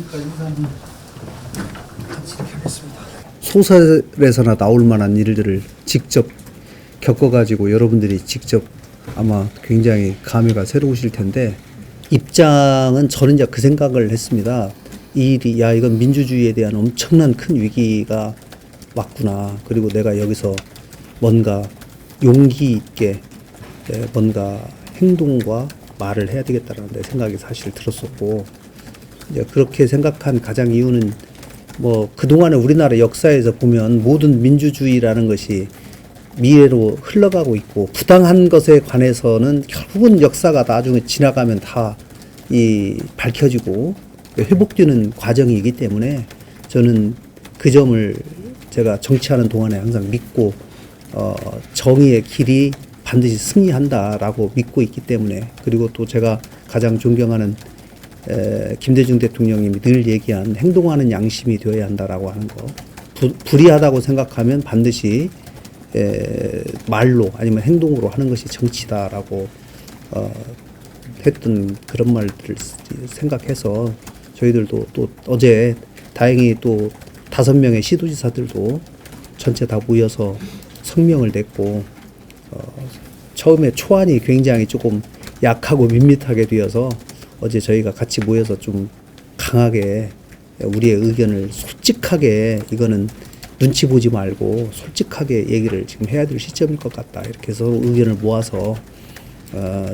그러니까 인사는 같이 이렇게 하겠습니다. 소설에서나 나올 만한 일들을 직접 겪어가지고 여러분들이 직접 아마 굉장히 감회가 새로우실 텐데, 입장은 저는 이제 그 생각을 했습니다. 이 일이, 야, 이건 민주주의에 대한 엄청난 큰 위기가 왔구나. 그리고 내가 여기서 뭔가 용기 있게 뭔가 행동과 말을 해야 되겠다라는 내 생각이 사실 들었었고, 이제 그렇게 생각한 가장 이유는 뭐 그동안의 우리나라 역사에서 보면 모든 민주주의라는 것이 미래로 흘러가고 있고, 부당한 것에 관해서는 결국은 역사가 나중에 지나가면 다 밝혀지고 회복되는 과정이기 때문에, 저는 그 점을 제가 정치하는 동안에 항상 믿고 정의의 길이 반드시 승리한다라고 믿고 있기 때문에, 그리고 또 제가 가장 존경하는 김대중 대통령님이 늘 얘기한 행동하는 양심이 되어야 한다라고 하는 거, 불의하다고 생각하면 반드시 말로 아니면 행동으로 하는 것이 정치다라고 했던 그런 말들을 생각해서, 저희들도 또 어제 다행히 또 5명의 시도지사들도 전체 다 모여서 성명을 냈고, 처음에 초안이 굉장히 조금 약하고 밋밋하게 되어서 어제 저희가 같이 모여서 좀 강하게 우리의 의견을 솔직하게, 이거는 눈치 보지 말고 솔직하게 얘기를 지금 해야 될 시점일 것 같다, 이렇게 해서 의견을 모아서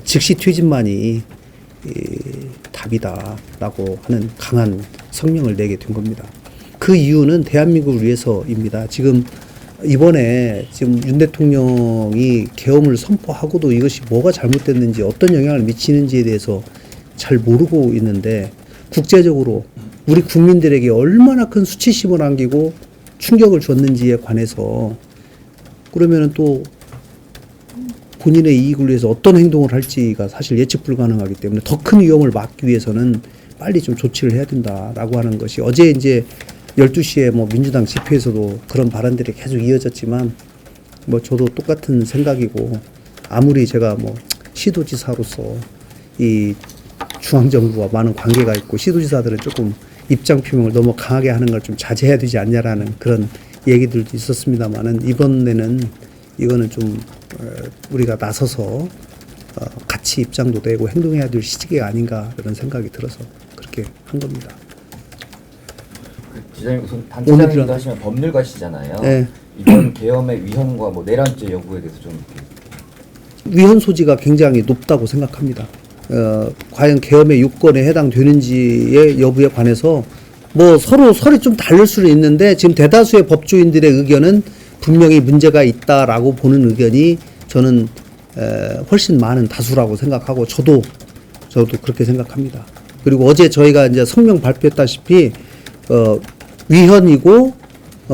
즉시 퇴진만이 답이다라고 하는 강한 성명을 내게 된 겁니다. 그 이유는 대한민국을 위해서입니다. 지금 이번에 지금 윤 대통령이 계엄을 선포하고도 이것이 뭐가 잘못됐는지, 어떤 영향을 미치는지에 대해서 잘 모르고 있는데, 국제적으로 우리 국민들에게 얼마나 큰 수치심을 안기고 충격을 줬는지에 관해서, 그러면은 또 본인의 이익을 위해서 어떤 행동을 할지가 사실 예측 불가능하기 때문에, 더 큰 위험을 막기 위해서는 빨리 좀 조치를 해야 된다라고 하는 것이, 어제 이제 12시에 뭐 민주당 집회에서도 그런 발언들이 계속 이어졌지만, 뭐 저도 똑같은 생각이고, 아무리 제가 뭐 시도지사로서 이 중앙정부와 많은 관계가 있고, 시도지사들은 조금 입장 표명을 너무 강하게 하는 걸 좀 자제해야 되지 않냐라는 그런 얘기들도 있었습니다만은, 이번에는 이거는 좀 우리가 나서서 같이 입장도 내고 행동해야 될 시기가 아닌가, 그런 생각이 들어서 그렇게 한 겁니다. 기자님, 우선 단체장님도 하시면 법률가시잖아요. 네. 이번 계엄의 위헌과 뭐 내란죄 여부에 대해서 좀 위헌 소지가 굉장히 높다고 생각합니다. 과연 계엄의 요건에 해당되는지의 여부에 관해서 뭐 설이 좀 다를 수는 있는데, 지금 대다수의 법조인들의 의견은 분명히 문제가 있다라고 보는 의견이 저는 훨씬 많은 다수라고 생각하고, 저도 그렇게 생각합니다. 그리고 어제 저희가 이제 성명 발표했다시피 위헌이고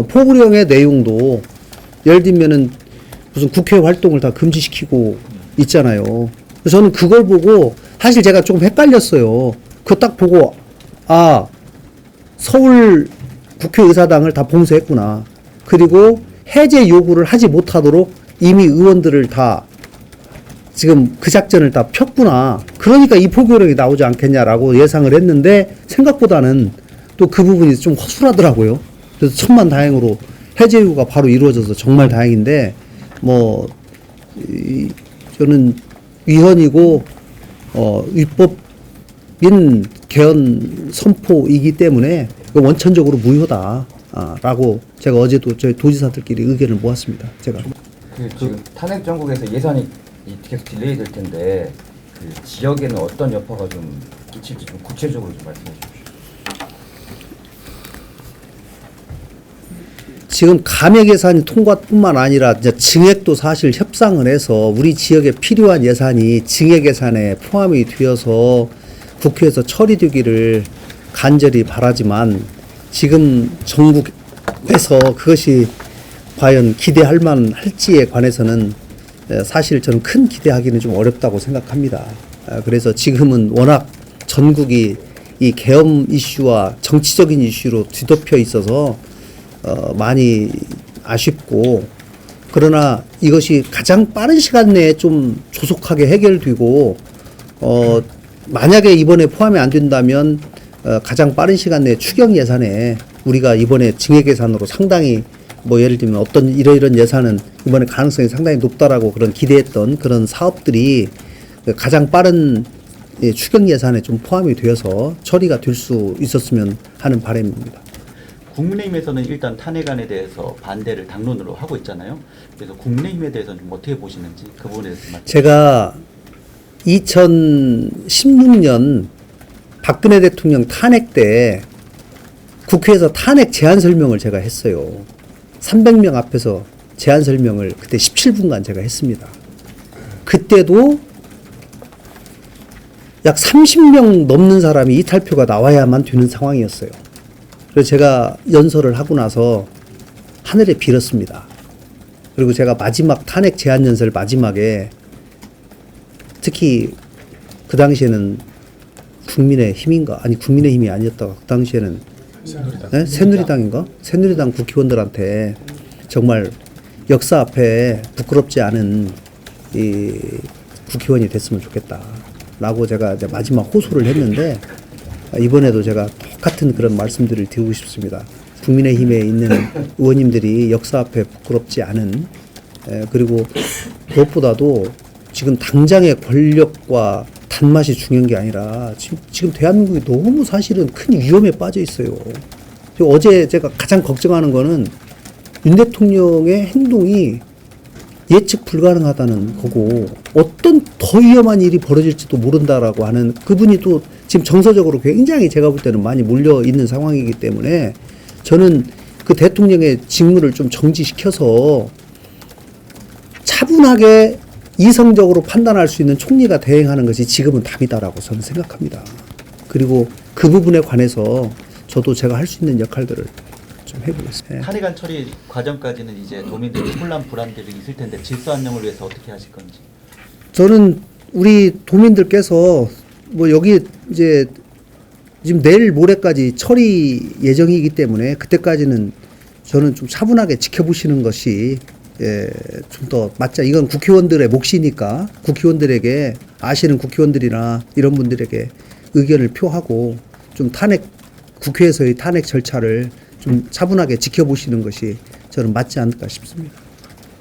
포고령의 내용도, 예를 들면은 무슨 국회 활동을 다 금지시키고 있잖아요. 그래서 저는 그걸 보고 사실 제가 조금 헷갈렸어요. 그거 딱 보고, 아, 서울 국회의사당을 다 봉쇄했구나. 그리고 해제 요구를 하지 못하도록 이미 의원들을 다 지금 그 작전을 다 폈구나. 그러니까 이 포고령이 나오지 않겠냐라고 예상을 했는데, 생각보다는 또 그 부분이 좀 허술하더라고요. 그래서 천만다행으로 해제 요구가 바로 이루어져서 정말 다행인데, 뭐 저는 위헌이고 위법인 개헌 선포이기 때문에 원천적으로 무효다라고 제가 어제도 저희 도지사들끼리 의견을 모았습니다. 제가 지금 탄핵 정국에서 예산이 계속 딜레이 될 텐데, 그 지역에는 어떤 여파가 좀 끼칠지 좀 구체적으로 좀 말씀해 주십시오. 지금 감액 예산이 통과뿐만 아니라 이제 증액도 사실 협상을 해서 우리 지역에 필요한 예산이 증액 예산에 포함이 되어서 국회에서 처리되기를 간절히 바라지만, 지금 정부에서 그것이 과연 기대할 만할지에 관해서는 사실 저는 큰 기대하기는 좀 어렵다고 생각합니다. 그래서 지금은 워낙 전국이 이 계엄 이슈와 정치적인 이슈로 뒤덮여 있어서 많이 아쉽고, 그러나 이것이 가장 빠른 시간 내에 좀 조속하게 해결되고, 만약에 이번에 포함이 안 된다면 가장 빠른 시간 내에 추경 예산에 우리가 이번에 증액 예산으로 상당히 뭐 예를 들면 어떤 이러이런 예산은 이번에 가능성이 상당히 높다라고 그런 기대했던 그런 사업들이 가장 빠른 추경 예산에 좀 포함이 되어서 처리가 될 수 있었으면 하는 바람입니다. 국민의힘에서는 일단 탄핵안에 대해서 반대를 당론으로 하고 있잖아요. 그래서 국민의힘에 대해서는 좀 어떻게 보시는지 그 부분에 대해서 말씀. 제가 2016년 박근혜 대통령 탄핵 때 국회에서 탄핵 제안 설명을 제가 했어요. 300명 앞에서 제안 설명을 그때 17분간 제가 했습니다. 그때도 약 30명 넘는 사람이 이탈표가 나와야만 되는 상황이었어요. 그래서 제가 연설을 하고 나서 하늘에 빌었습니다. 그리고 제가 마지막 탄핵 제안 연설 마지막에 특히 그 당시에는 국민의힘인가? 아니 국민의힘이 아니었다가 그 당시에는 네? 새누리당인가? 새누리당 국회의원들한테 정말 역사 앞에 부끄럽지 않은 이 국회의원이 됐으면 좋겠다라고 제가 이제 마지막 호소를 했는데 이번에도 제가 똑같은 그런 말씀들을 드리고 싶습니다. 국민의힘에 있는 의원님들이 역사 앞에 부끄럽지 않은 그리고 무엇보다도 지금 당장의 권력과 단맛이 중요한 게 아니라 지금 대한민국이 너무 사실은 큰 위험에 빠져 있어요. 어제 제가 가장 걱정하는 거는 윤 대통령의 행동이 예측 불가능하다는 거고 어떤 더 위험한 일이 벌어질지도 모른다라고 하는 그분이 또 지금 정서적으로 굉장히 제가 볼 때는 많이 몰려 있는 상황이기 때문에 저는 그 대통령의 직무를 좀 정지시켜서 차분하게 이성적으로 판단할 수 있는 총리가 대행하는 것이 지금은 답이다라고 저는 생각합니다. 그리고 그 부분에 관해서 저도 제가 할 수 있는 역할들을 좀 해보겠습니다. 탄핵안 처리 과정까지는 이제 도민들의 혼란 불안들이 있을 텐데 질서 안녕을 위해서 어떻게 하실 건지. 저는 우리 도민들께서 뭐 여기 이제 지금 내일 모레까지 처리 예정이기 때문에 그때까지는 저는 좀 차분하게 지켜보시는 것이 좀 더 맞자. 이건 국회의원들의 몫이니까 국회의원들에게 아시는 국회의원들이나 이런 분들에게 의견을 표하고 좀 국회에서의 탄핵 절차를 좀 차분하게 지켜보시는 것이 저는 맞지 않을까 싶습니다.